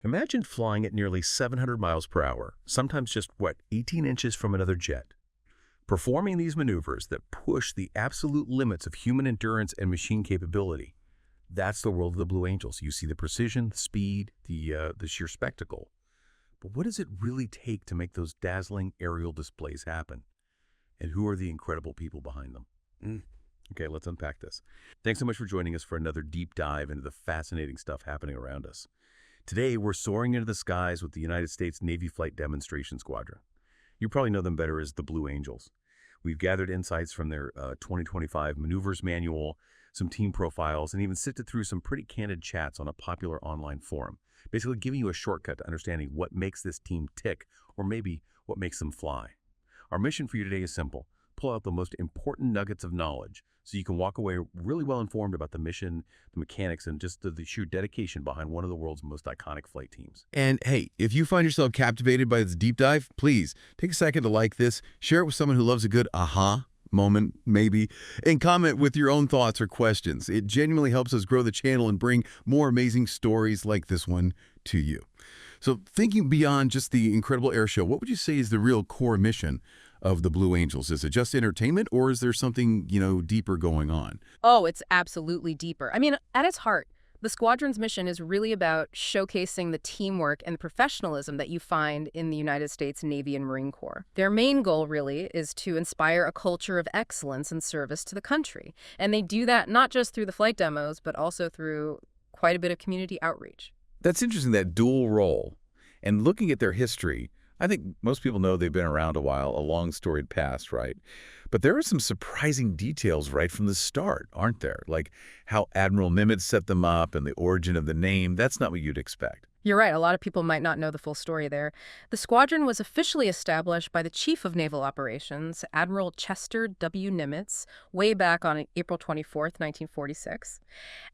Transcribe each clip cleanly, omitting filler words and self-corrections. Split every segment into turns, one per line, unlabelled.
Imagine flying at nearly 700 miles per hour, sometimes just, 18 inches from another jet. Performing these maneuvers that push the absolute limits of human endurance and machine capability. That's the world of the Blue Angels. You see the precision, the speed, the sheer spectacle. But what does it really take to make those dazzling aerial displays happen? And who are the incredible people behind them? Okay, let's unpack this. Thanks so much for joining us for another deep dive into the fascinating stuff happening around us. Today, we're soaring into the skies with the United States Navy Flight Demonstration Squadron. You probably know them better as the Blue Angels. We've gathered insights from their 2025 maneuvers manual, some team profiles, and even sifted through some pretty candid chats on a popular online forum, basically giving you a shortcut to understanding what makes this team tick, or maybe what makes them fly. Our mission for you today is simple. Pull out the most important nuggets of knowledge so you can walk away really well informed about the mission, the mechanics, and just the sheer dedication behind one of the world's most iconic flight teams.
And hey, if you find yourself captivated by this deep dive, please take a second to like this, share it with someone who loves a good aha moment, maybe, and comment with your own thoughts or questions. It genuinely helps us grow the channel and bring more amazing stories like this one to you. So thinking beyond just the incredible air show, what would you say is the real core mission of the Blue Angels? Is it just entertainment, or is there something, deeper going on?
Oh, it's absolutely deeper. I mean, at its heart, the squadron's mission is really about showcasing the teamwork and the professionalism that you find in the United States Navy and Marine Corps. Their main goal, really, is to inspire a culture of excellence and service to the country. And they do that not just through the flight demos, but also through quite a bit of community outreach.
That's interesting, that dual role. And looking at their history, I think most people know they've been around a while, a long storied past, right? But there are some surprising details right from the start, aren't there? Like how Admiral Nimitz set them up and the origin of the name. That's not what you'd expect.
You're right. A lot of people might not know the full story there. The squadron was officially established by the Chief of Naval Operations, Admiral Chester W. Nimitz, way back on April 24th, 1946.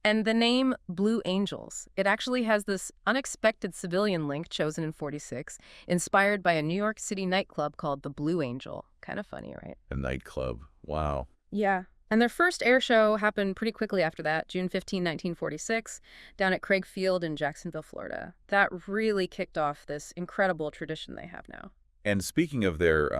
And the name Blue Angels, it actually has this unexpected civilian link chosen in 46, inspired by a New York City nightclub called the Blue Angel. Kind of funny, right?
A nightclub. Wow.
Yeah. And their first air show happened pretty quickly after that, June 15, 1946, down at Craig Field in Jacksonville, Florida. That really kicked off this incredible tradition they have now.
And speaking of their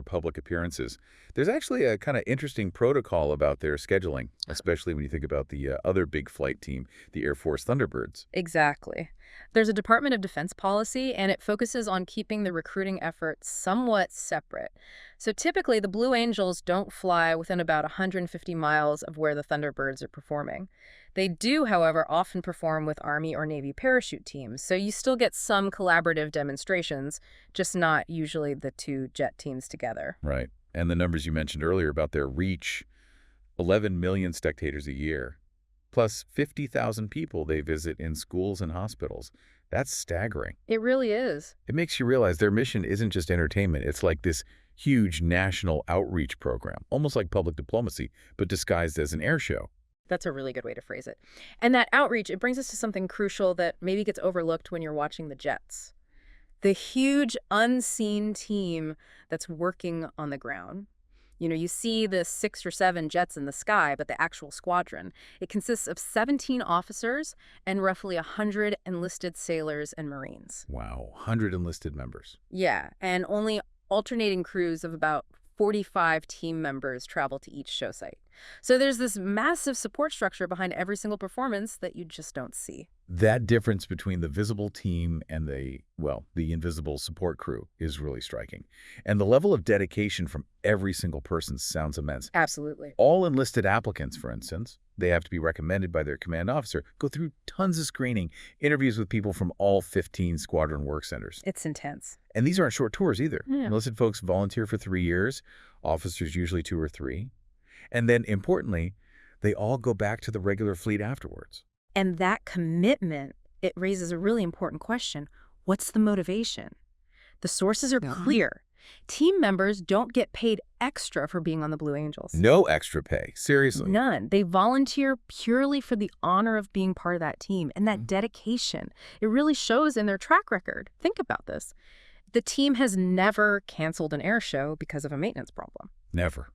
public appearances, there's actually a kind of interesting protocol about their scheduling, especially when you think about the other big flight team, the Air Force Thunderbirds.
Exactly. There's a Department of Defense policy, and it focuses on keeping the recruiting effort somewhat separate. So typically, the Blue Angels don't fly within about 150 miles of where the Thunderbirds are performing. They do, however, often perform with Army or Navy parachute teams, so you still get some collaborative demonstrations, just not usually the two jet teams together.
Right. And the numbers you mentioned earlier about their reach, 11 million spectators a year, plus 50,000 people they visit in schools and hospitals. That's staggering.
It really is.
It makes you realize their mission isn't just entertainment. It's like this huge national outreach program, almost like public diplomacy, but disguised as an air show.
That's a really good way to phrase it. And that outreach, it brings us to something crucial that maybe gets overlooked when you're watching the jets. The huge unseen team that's working on the ground. You see the 6 or 7 jets in the sky, but the actual squadron, it consists of 17 officers and roughly 100 enlisted sailors and Marines.
Wow, 100 enlisted members.
Yeah, and only alternating crews of about 45 team members travel to each show site. So there's this massive support structure behind every single performance that you just don't see.
That difference between the visible team and the invisible support crew is really striking. And the level of dedication from every single person sounds immense.
Absolutely.
All enlisted applicants, for instance, they have to be recommended by their command officer, go through tons of screening, interviews with people from all 15 squadron work centers.
It's intense.
And these aren't short tours either.
Yeah.
Enlisted folks volunteer for 3 years, officers usually 2 or 3. And then, importantly, they all go back to the regular fleet afterwards.
And that commitment, it raises a really important question. What's the motivation? The sources are clear. Team members don't get paid extra for being on the Blue Angels.
No extra pay. Seriously.
None. They volunteer purely for the honor of being part of that team and that dedication. It really shows in their track record. Think about this. The team has never canceled an air show because of a maintenance problem.
Never.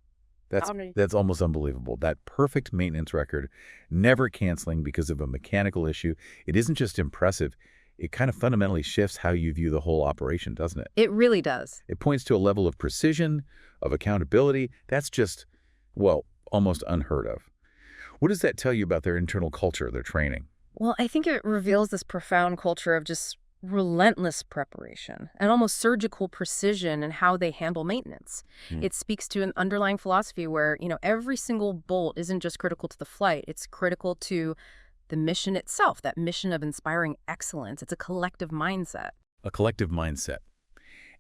That's almost unbelievable. That perfect maintenance record, never canceling because of a mechanical issue. It isn't just impressive,
It kind of fundamentally shifts how you view the whole operation, doesn't it?
It really does.
It points to a level of precision, of accountability, that's just, well, almost unheard of. What does that tell you about their internal culture, their training?
Well, I think it reveals this profound culture of just relentless preparation and almost surgical precision in how they handle maintenance.
Hmm.
It speaks to an underlying philosophy where, every single bolt isn't just critical to the flight, it's critical to the mission itself, that mission of inspiring excellence. It's a collective mindset.
A collective mindset.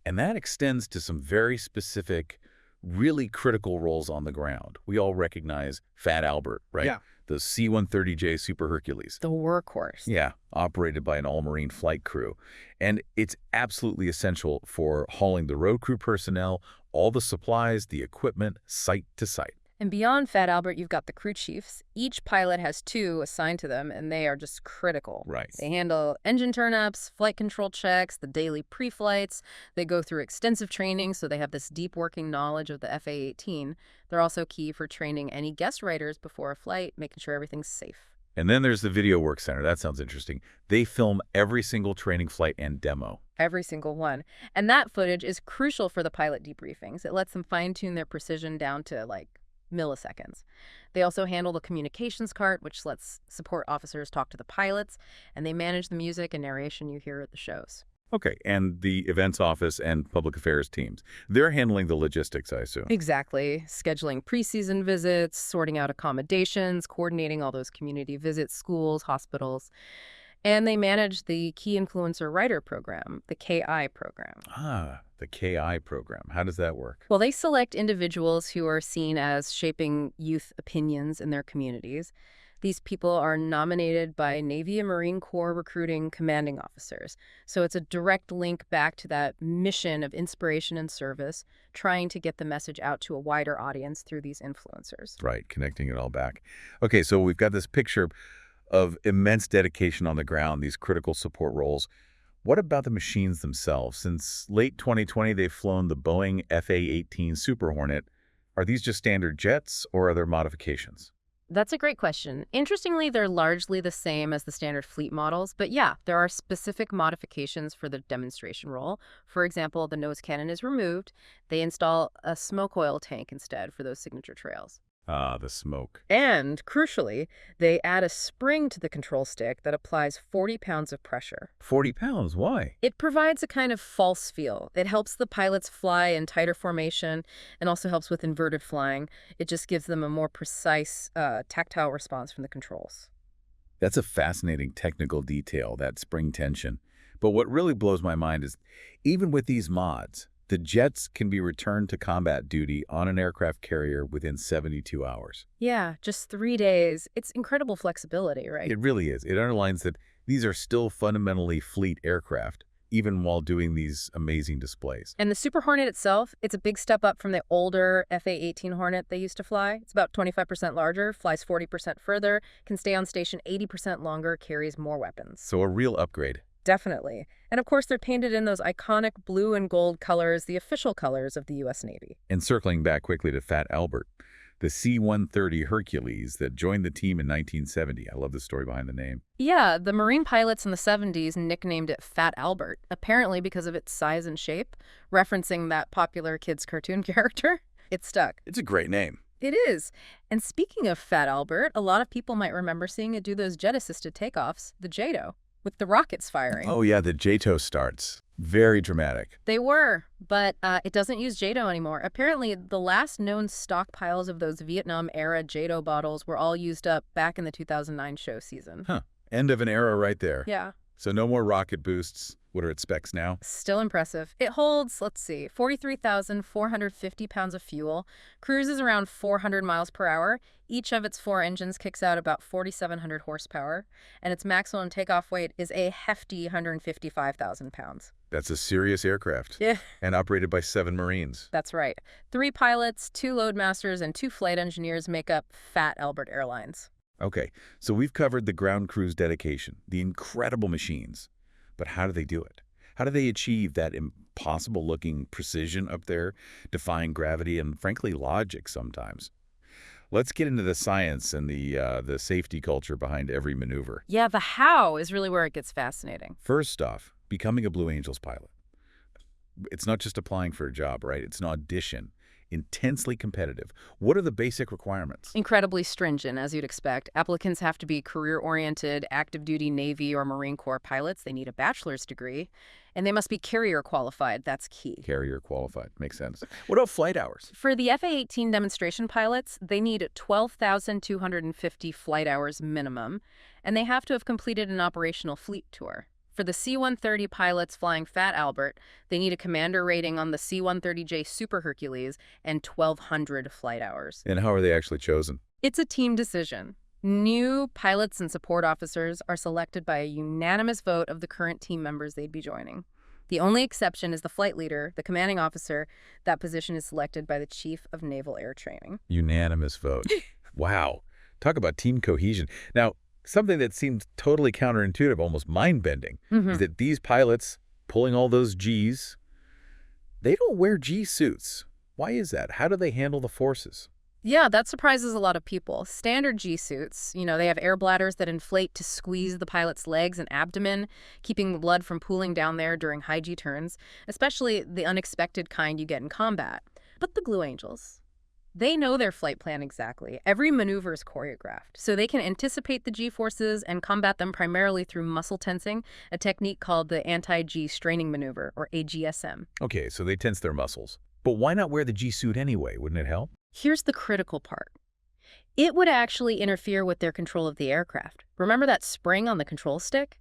And that extends to some very specific, really critical roles on the ground. We all recognize Fat Albert, right?
Yeah.
The C-130J Super Hercules.
The workhorse.
Yeah, operated by an all-marine flight crew. And it's absolutely essential for hauling the road crew personnel, all the supplies, the equipment, site to site.
And beyond Fat Albert, you've got the crew chiefs. Each pilot has 2 assigned to them, and they are just critical.
Right.
They handle engine turnups, flight control checks, the daily pre-flights. They go through extensive training, so they have this deep working knowledge of the FA-18. They're also key for training any guest writers before a flight, making sure everything's safe.
And then there's the Video Work Center. That sounds interesting. They film every single training flight and demo.
Every single one. And that footage is crucial for the pilot debriefings. It lets them fine-tune their precision down to, milliseconds. They also handle the communications cart, which lets support officers talk to the pilots, and they manage the music and narration you hear at the shows.
Okay, and the events office and public affairs teams. They're handling the logistics, I assume.
Exactly. Scheduling preseason visits, sorting out accommodations, coordinating all those community visits, schools, hospitals. And they manage the Key Influencer Writer program, the KI program.
Ah, the KI program. How does that work?
Well, they select individuals who are seen as shaping youth opinions in their communities. These people are nominated by Navy and Marine Corps recruiting commanding officers. So it's a direct link back to that mission of inspiration and service, trying to get the message out to a wider audience through these influencers.
Right, connecting it all back. Okay, so we've got this picture of immense dedication on the ground, these critical support roles. What about the machines themselves? Since late 2020, they've flown the Boeing FA-18 Super Hornet. Are these just standard jets, or are there modifications?
That's a great question. Interestingly, they're largely the same as the standard fleet models, but yeah, there are specific modifications for the demonstration role. For example, the nose cannon is removed. They install a smoke oil tank instead for those signature trails.
Ah, the smoke.
And, crucially, they add a spring to the control stick that applies 40 pounds of pressure.
40 pounds, why?
It provides a kind of false feel. It helps the pilots fly in tighter formation and also helps with inverted flying. It just gives them a more precise, tactile response from the controls.
That's a fascinating technical detail, that spring tension. But what really blows my mind is, even with these mods, the jets can be returned to combat duty on an aircraft carrier within 72 hours.
Yeah, just 3 days. It's incredible flexibility, right?
It really is. It underlines that these are still fundamentally fleet aircraft, even while doing these amazing displays.
And the Super Hornet itself, it's a big step up from the older FA-18 Hornet they used to fly. It's about 25% larger, flies 40% further, can stay on station 80% longer, carries more weapons.
So a real upgrade.
Definitely. And of course, they're painted in those iconic blue and gold colors, the official colors of the U.S. Navy.
And circling back quickly to Fat Albert, the C-130 Hercules that joined the team in 1970. I love the story behind the name.
Yeah, the Marine pilots in the 70s nicknamed it Fat Albert, apparently because of its size and shape, referencing that popular kids' cartoon character. It stuck.
It's a great name.
It is. And speaking of Fat Albert, a lot of people might remember seeing it do those jet-assisted takeoffs, the JATO, with the rockets firing.
Oh yeah, the JATO starts. Very dramatic.
They were, but it doesn't use JATO anymore. Apparently, the last known stockpiles of those Vietnam-era JATO bottles were all used up back in the 2009 show season.
Huh. End of an era right there.
Yeah.
So no more rocket boosts. What are its specs now?
Still impressive. It holds, 43,450 pounds of fuel, cruises around 400 miles per hour. Each of its 4 engines kicks out about 4,700 horsepower, and its maximum takeoff weight is a hefty 155,000 pounds.
That's a serious aircraft.
Yeah.
And operated by 7 Marines.
That's right. 3 pilots, 2 loadmasters, and 2 flight engineers make up Fat Albert Airlines.
Okay, so we've covered the ground crew's dedication, the incredible machines. But how do they do it? How do they achieve that impossible-looking precision up there, defying gravity and, frankly, logic sometimes?
Let's get into the science and the safety culture behind every maneuver.
Yeah, the how is really where it gets fascinating.
First off, becoming a Blue Angels pilot. It's not just applying for a job, right? It's an audition. Intensely competitive. What are the basic requirements?
Incredibly stringent, as you'd expect. Applicants have to be career-oriented, active-duty Navy or Marine Corps pilots. They need a bachelor's degree, and they must be carrier qualified. That's key.
Carrier qualified. Makes sense. What about flight hours?
For the FA-18 demonstration pilots, they need 12,250 flight hours minimum, and they have to have completed an operational fleet tour. For the C-130 pilots flying Fat Albert, they need a commander rating on the C-130J Super Hercules and 1,200 flight hours.
And how are they actually chosen?
It's a team decision. New pilots and support officers are selected by a unanimous vote of the current team members they'd be joining. The only exception is the flight leader, the commanding officer. That position is selected by the Chief of Naval Air Training.
Unanimous vote. Wow. Talk about team cohesion. Now, something that seems totally counterintuitive, almost mind-bending, is that these pilots pulling all those Gs, they don't wear G suits. Why is that? How do they handle the forces?
Yeah, that surprises a lot of people. Standard G suits, they have air bladders that inflate to squeeze the pilot's legs and abdomen, keeping the blood from pooling down there during high G turns, especially the unexpected kind you get in combat. But the Blue Angels, they know their flight plan exactly. Every maneuver is choreographed, so they can anticipate the G-forces and combat them primarily through muscle tensing, a technique called the anti-G straining maneuver, or AGSM.
Okay, so they tense their muscles. But why not wear the G suit anyway? Wouldn't it help?
Here's the critical part. It would actually interfere with their control of the aircraft. Remember that spring on the control stick?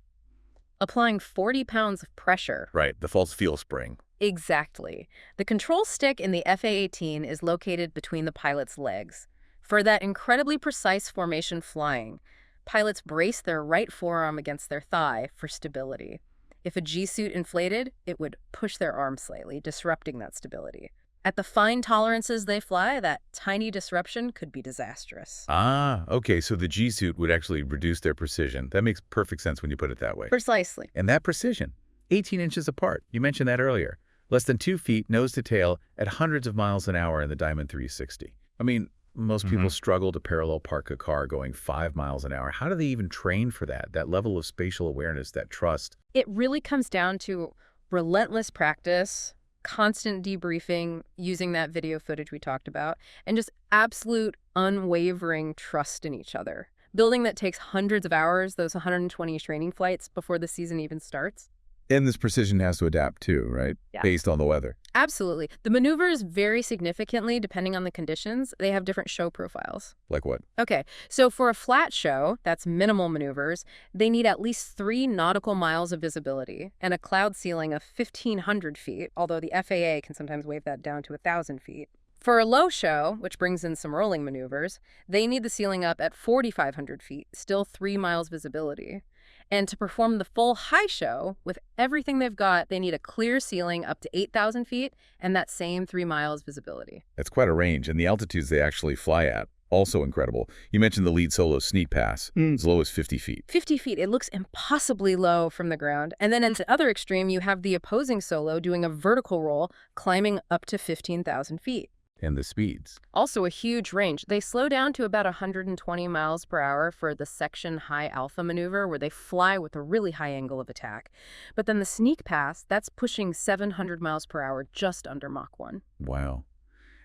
Applying 40 pounds of pressure.
Right, the false feel spring.
Exactly. The control stick in the FA-18 is located between the pilot's legs. For that incredibly precise formation flying, pilots brace their right forearm against their thigh for stability. If a G-suit inflated, it would push their arm slightly, disrupting that stability. At the fine tolerances they fly, that tiny disruption could be disastrous.
Ah, okay, so the G-suit would actually reduce their precision. That makes perfect sense when you put it that way.
Precisely.
And that precision, 18 inches apart. You mentioned that earlier. Less than 2 feet, nose to tail, at hundreds of miles an hour in the Diamond 360. I mean, most people struggle to parallel park a car going 5 miles an hour. How do they even train for that level of spatial awareness, that trust?
It really comes down to relentless practice, constant debriefing, using that video footage we talked about, and just absolute unwavering trust in each other. Building that takes hundreds of hours, those 120 training flights before the season even starts.
And this precision has to adapt too, right?
Yeah.
Based on the weather.
Absolutely. The maneuvers vary significantly depending on the conditions. They have different show profiles.
Like what?
Okay, so for a flat show, that's minimal maneuvers, they need at least 3 nautical miles of visibility and a cloud ceiling of 1,500 feet, although the FAA can sometimes waive that down to 1,000 feet. For a low show, which brings in some rolling maneuvers, they need the ceiling up at 4,500 feet, still 3 miles visibility. And to perform the full high show, with everything they've got, they need a clear ceiling up to 8,000 feet and that same 3 miles visibility.
That's quite a range, and the altitudes they actually fly at, also incredible. You mentioned the lead solo sneak pass, as low as 50 feet.
50 feet, it looks impossibly low from the ground. And then at the other extreme, you have the opposing solo doing a vertical roll, climbing up to 15,000 feet.
And the speeds.
Also a huge range. They slow down to about 120 miles per hour for the section high alpha maneuver, where they fly with a really high angle of attack. But then the sneak pass, that's pushing 700 miles per hour just under Mach 1.
Wow.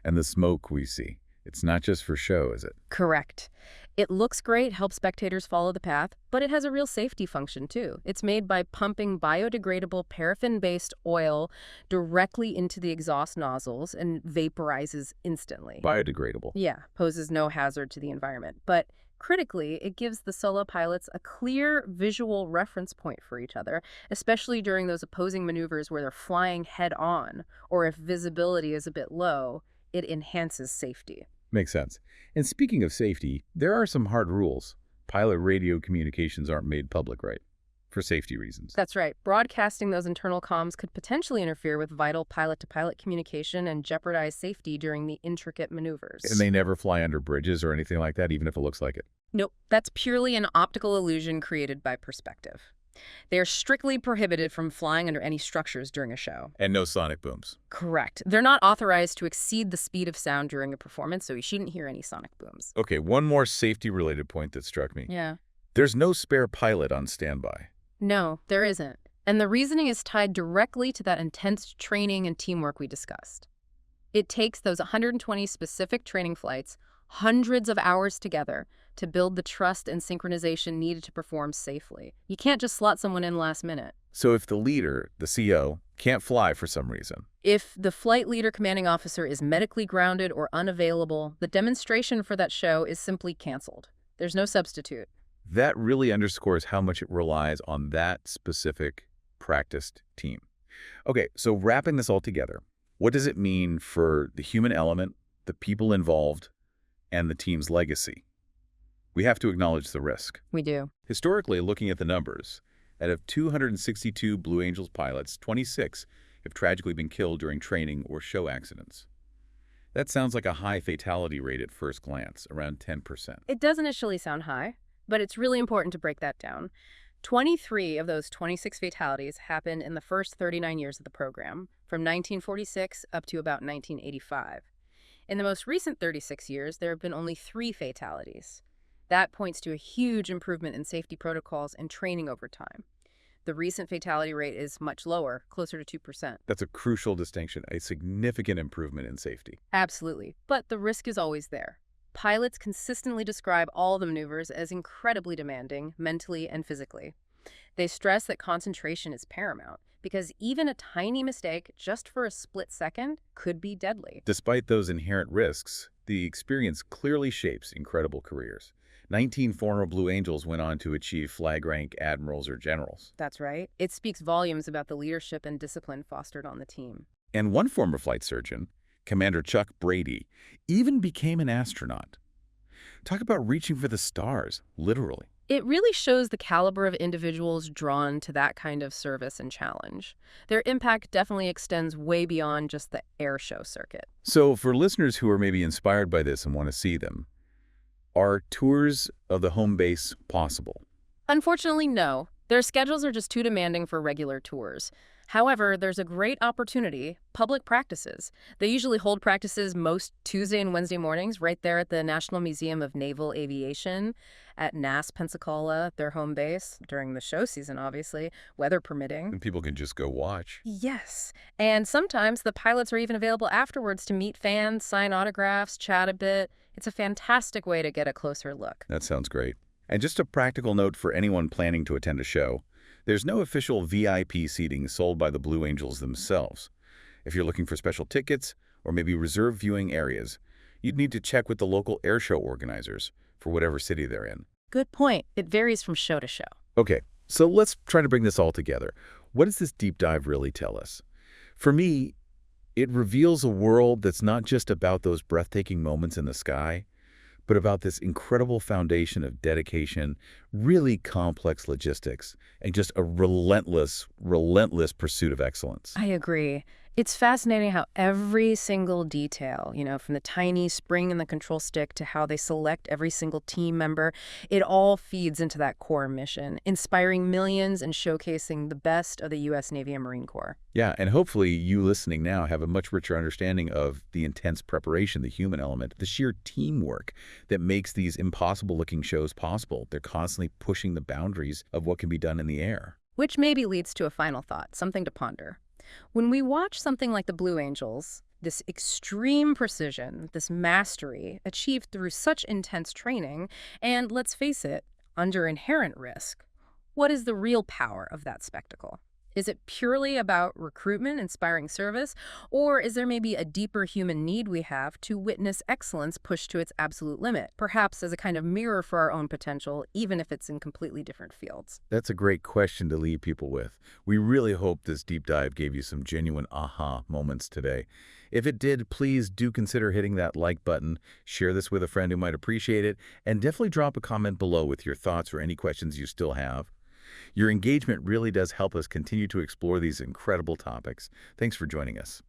And the smoke we see, it's not just for show, is it?
Correct. It looks great, helps spectators follow the path, but it has a real safety function too. It's made by pumping biodegradable paraffin-based oil directly into the exhaust nozzles and vaporizes instantly.
Biodegradable.
Yeah, poses no hazard to the environment. But critically, it gives the solo pilots a clear visual reference point for each other, especially during those opposing maneuvers where they're flying head-on, or if visibility is a bit low, it enhances safety.
Makes sense. And speaking of safety, there are some hard rules. Pilot radio communications aren't made public, right? For safety reasons.
That's right. Broadcasting those internal comms could potentially interfere with vital pilot-to-pilot communication and jeopardize safety during the intricate maneuvers.
And they never fly under bridges or anything like that, even if it looks like it.
Nope. That's purely an optical illusion created by perspective. They are strictly prohibited from flying under any structures during a show.
And no sonic booms.
Correct. They're not authorized to exceed the speed of sound during a performance, so you shouldn't hear any sonic booms.
Okay, one more safety-related point that struck me.
Yeah.
There's no spare pilot on standby.
No, there isn't. And the reasoning is tied directly to that intense training and teamwork we discussed. It takes those 120 specific training flights, hundreds of hours together, to build the trust and synchronization needed to perform safely. You can't just slot someone in last minute.
So if the leader, the CO, can't fly for some reason,
If the flight leader commanding officer is medically grounded or unavailable, the demonstration for that show is simply canceled. There's no substitute.
that really underscores how much it relies on that specific practiced team. Okay, so wrapping this all together, what does it mean for the human element, the people involved, and the team's legacy? We have to acknowledge the risk.
We do.
Historically, looking at the numbers, out of 262 Blue Angels pilots, 26 have tragically been killed during training or show accidents. That sounds like a high fatality rate at first glance, around 10%.
It does initially sound high, but it's really important to break that down. 23 of those 26 fatalities happened in the first 39 years of the program, from 1946 up to about 1985. In the most recent 36 years, there have been only 3 fatalities. That points to a huge improvement in safety protocols and training over time. The recent fatality rate is much lower, closer to 2%.
That's a crucial distinction, a significant improvement in safety.
Absolutely. But the risk is always there. Pilots consistently describe all the maneuvers as incredibly demanding, mentally and physically. They stress that concentration is paramount, because even a tiny mistake, just for a split second, could be deadly.
Despite those inherent risks, the experience clearly shapes incredible careers. 19 former Blue Angels went on to achieve flag rank admirals or generals.
That's right. It speaks volumes about the leadership and discipline fostered on the team.
And one former flight surgeon, Commander Chuck Brady, even became an astronaut. Talk about reaching for the stars, literally.
It really shows the caliber of individuals drawn to that kind of service and challenge. Their impact definitely extends way beyond just the airshow circuit.
So for listeners who are maybe inspired by this and want to see them, are tours of the home base possible?
Unfortunately, no. Their schedules are just too demanding for regular tours. However, there's a great opportunity, public practices. They usually hold practices most Tuesday and Wednesday mornings right there at the National Museum of Naval Aviation at NAS, Pensacola, their home base, during the show season, obviously, weather permitting.
And people can just go watch.
Yes. And sometimes the pilots are even available afterwards to meet fans, sign autographs, chat a bit. It's a fantastic way to get a closer look.
That sounds great. And just a practical note for anyone planning to attend a show, there's no official VIP seating sold by the Blue Angels themselves. If you're looking for special tickets or maybe reserved viewing areas, you'd need to check with the local airshow organizers for whatever city they're in.
Good point. It varies from show to show.
Okay, so let's try to bring this all together. What does this deep dive really tell us? For me, it reveals a world that's not just about those breathtaking moments in the sky, but about this incredible foundation of dedication, really complex logistics, and just a relentless pursuit of excellence.
I agree. It's fascinating how every single detail, from the tiny spring in the control stick to how they select every single team member, it all feeds into that core mission, inspiring millions and showcasing the best of the U.S. Navy and Marine Corps.
Yeah, and hopefully you listening now have a much richer understanding of the intense preparation, the human element, the sheer teamwork that makes these impossible-looking shows possible. They're constantly pushing the boundaries of what can be done in the air.
Which maybe leads to a final thought, something to ponder. When we watch something like the Blue Angels, this extreme precision, this mastery, achieved through such intense training, and let's face it, under inherent risk, what is the real power of that spectacle? Is it purely about recruitment, inspiring service, or is there maybe a deeper human need we have to witness excellence pushed to its absolute limit, perhaps as a kind of mirror for our own potential, even if it's in completely different fields?
That's a great question to leave people with. We really hope this deep dive gave you some genuine aha moments today. If it did, please do consider hitting that like button, share this with a friend who might appreciate it, and definitely drop a comment below with your thoughts or any questions you still have. Your engagement really does help us continue to explore these incredible topics. Thanks for joining us.